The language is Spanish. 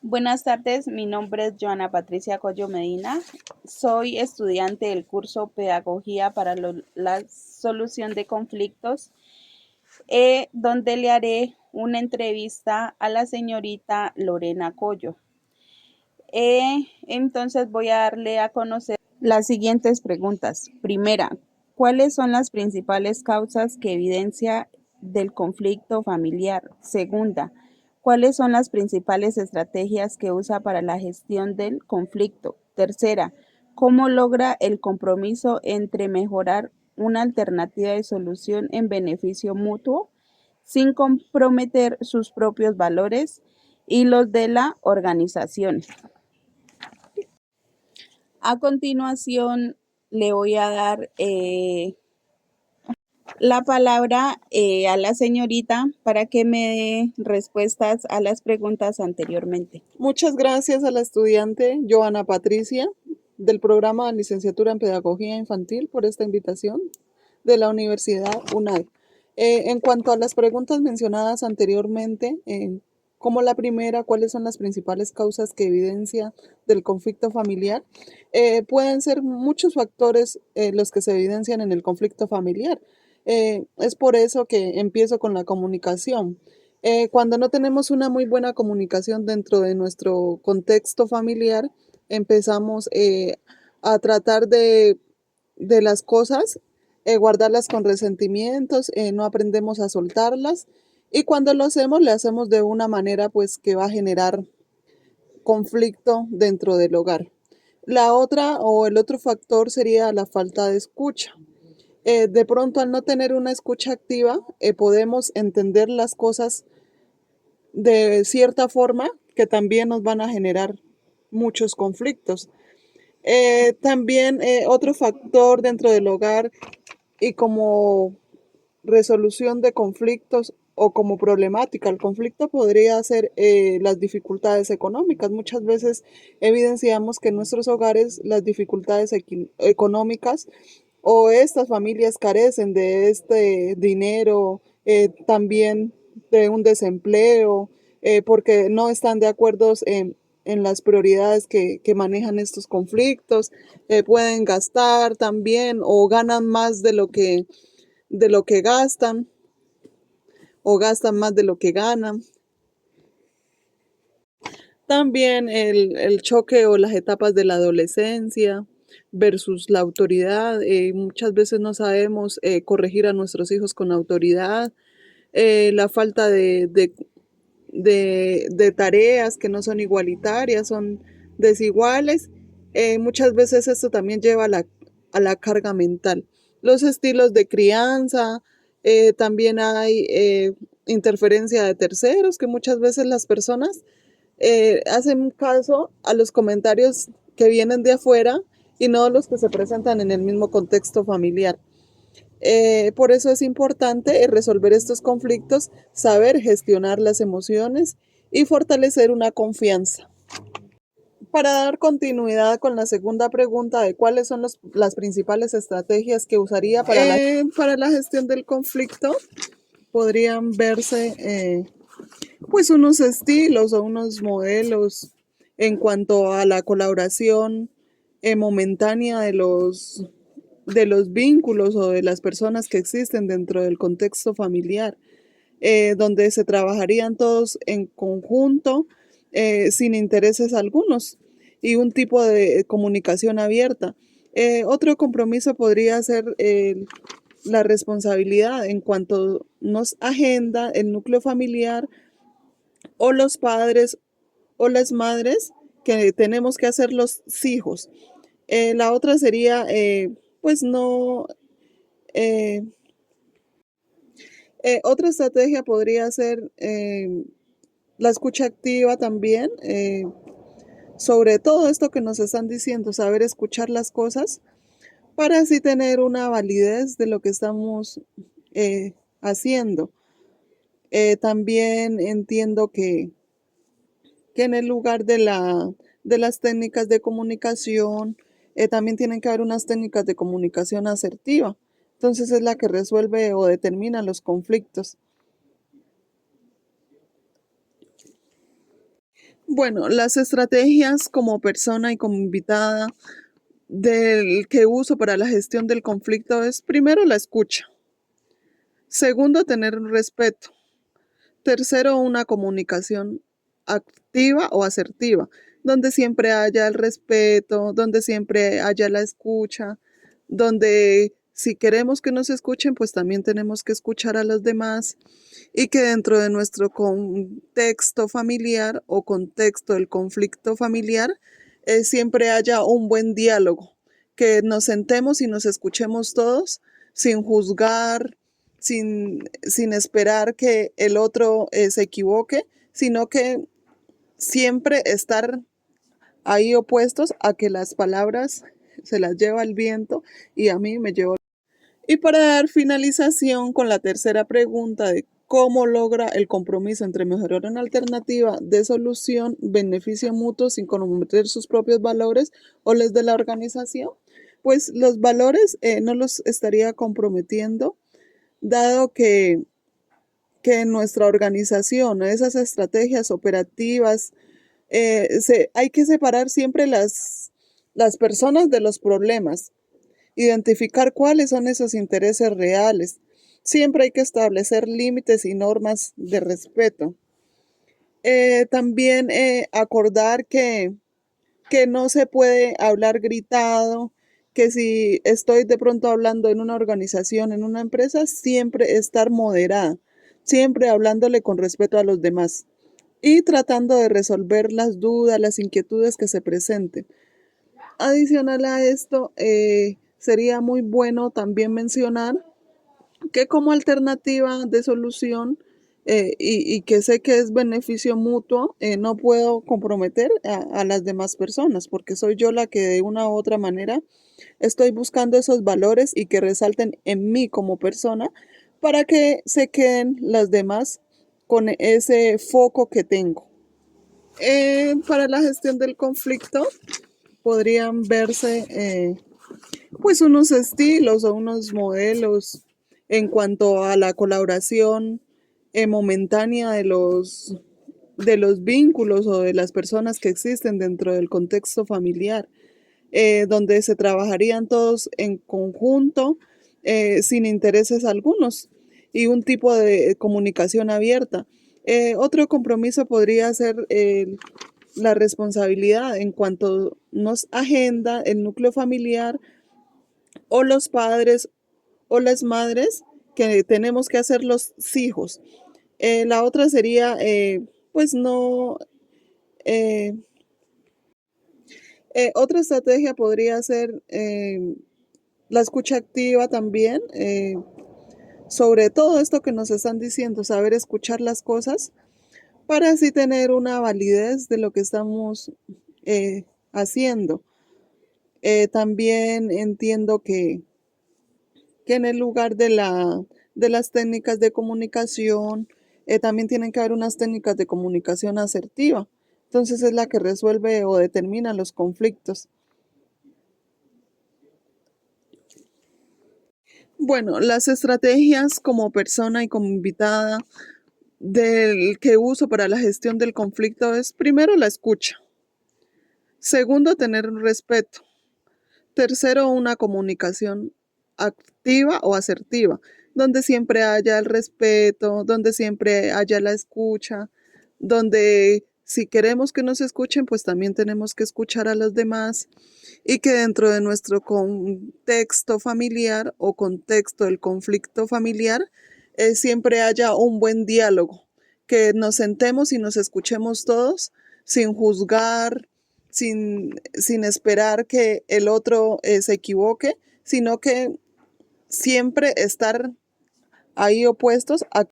Buenas tardes, mi nombre es Joana Patricia Coyo Medina. Soy estudiante del curso Pedagogía para la Solución de Conflictos, donde le haré una entrevista a la señorita Lorena Coyo. Entonces voy a darle a conocer las siguientes preguntas. Primera, ¿cuáles son las principales causas que evidencia del conflicto familiar? Segunda, ¿cuáles son las principales estrategias que usa para la gestión del conflicto? Tercera, ¿cómo logra el compromiso entre mejorar una alternativa de solución en beneficio mutuo sin comprometer sus propios valores y los de la organización? A continuación, le voy a dar la palabra a la señorita para que me dé respuestas a las preguntas anteriormente. Muchas gracias a la estudiante Joana Patricia del programa de licenciatura en Pedagogía Infantil por esta invitación de la Universidad UNAD. En cuanto a las preguntas mencionadas anteriormente, como la primera, ¿cuáles son las principales causas que evidencia del conflicto familiar? Pueden ser muchos factores los que se evidencian en el conflicto familiar. Es por eso que empiezo con la comunicación. Cuando no tenemos una muy buena comunicación dentro de nuestro contexto familiar, empezamos a tratar de las cosas, guardarlas con resentimientos, no aprendemos a soltarlas y cuando lo hacemos de una manera pues que va a generar conflicto dentro del hogar. La otra o el otro factor sería la falta de escucha. De pronto al no tener una escucha activa, podemos entender las cosas de cierta forma que también nos van a generar muchos conflictos. También otro factor dentro del hogar y como resolución de conflictos o como problemática. El conflicto podría ser las dificultades económicas. Muchas veces evidenciamos que en nuestros hogares las dificultades económicas o estas familias carecen de este dinero, también de un desempleo, porque no están de acuerdo en las prioridades que manejan estos conflictos, pueden gastar también o ganan más de lo que gastan o gastan más de lo que ganan. También el choque o las etapas de la adolescencia versus la autoridad. Muchas veces no sabemos corregir a nuestros hijos con autoridad. La falta de tareas que no son igualitarias, son desiguales. Muchas veces esto también lleva a la carga mental. Los estilos de crianza, también hay interferencia de terceros, que muchas veces las personas hacen caso a los comentarios que vienen de afuera y no los que se presentan en el mismo contexto familiar. Por eso es importante resolver estos conflictos, saber gestionar las emociones y fortalecer una confianza. Para dar continuidad con la segunda pregunta de cuáles son las principales estrategias que usaría para la gestión del conflicto, podrían verse pues unos estilos o unos modelos en cuanto a la colaboración momentánea de los vínculos o de las personas que existen dentro del contexto familiar, donde se trabajarían todos en conjunto, sin intereses algunos, y un tipo de comunicación abierta. Otro compromiso podría ser la responsabilidad en cuanto nos agenda el núcleo familiar o los padres o las madres que tenemos que hacer los hijos. La otra sería, pues no, eh, otra estrategia podría ser la escucha activa también, sobre todo esto que nos están diciendo, saber escuchar las cosas para así tener una validez de lo que estamos haciendo. También entiendo que en el lugar de las técnicas de comunicación, también tienen que haber unas técnicas de comunicación asertiva. Entonces es la que resuelve o determina los conflictos. Bueno, las estrategias como persona y como invitada del que uso para la gestión del conflicto es primero la escucha, segundo tener un respeto, tercero una comunicación activa o asertiva, donde siempre haya el respeto, donde siempre haya la escucha, donde si queremos que nos escuchen, pues también tenemos que escuchar a los demás y que dentro de nuestro contexto familiar o contexto del conflicto familiar siempre haya un buen diálogo, que nos sentemos y nos escuchemos todos sin juzgar, sin esperar que el otro se equivoque, sino que siempre estar ahí opuestos a que las palabras se las lleva el viento y a mí me lleva. Y para dar finalización con la tercera pregunta de cómo logra el compromiso entre mejorar una alternativa de solución, beneficio mutuo sin comprometer sus propios valores o los de la organización, pues los valores no los estaría comprometiendo, dado que en nuestra organización, esas estrategias operativas, hay que separar siempre las personas de los problemas, identificar cuáles son esos intereses reales. Siempre hay que establecer límites y normas de respeto. También acordar que no se puede hablar gritado, que si estoy de pronto hablando en una organización, en una empresa, siempre estar moderada, siempre hablándole con respeto a los demás y tratando de resolver las dudas, las inquietudes que se presenten. Adicional a esto, sería muy bueno también mencionar que como alternativa de solución y que sé que es beneficio mutuo, no puedo comprometer a las demás personas porque soy yo la que de una u otra manera estoy buscando esos valores y que resalten en mí como persona para que se queden las demás con ese foco que tengo. Para la gestión del conflicto podrían verse pues unos estilos o unos modelos en cuanto a la colaboración momentánea de los vínculos o de las personas que existen dentro del contexto familiar, donde se trabajarían todos en conjunto sin intereses algunos y un tipo de comunicación abierta. Otro compromiso podría ser la responsabilidad en cuanto nos agenda el núcleo familiar o los padres o las madres que tenemos que hacer los hijos. La otra sería, pues no, eh, otra estrategia podría ser la escucha activa también, sobre todo esto que nos están diciendo, saber escuchar las cosas para así tener una validez de lo que estamos haciendo. También entiendo que en el lugar de las técnicas de comunicación, también tienen que haber unas técnicas de comunicación asertiva. Entonces es la que resuelve o determina los conflictos. Bueno, las estrategias como persona y como invitada del que uso para la gestión del conflicto es primero la escucha, segundo tener un respeto, tercero una comunicación activa o asertiva, donde siempre haya el respeto, donde siempre haya la escucha, donde si queremos que nos escuchen, pues también tenemos que escuchar a los demás y que dentro de nuestro contexto familiar o contexto del conflicto familiar siempre haya un buen diálogo, que nos sentemos y nos escuchemos todos sin juzgar, sin esperar que el otro se equivoque, sino que siempre estar ahí opuestos a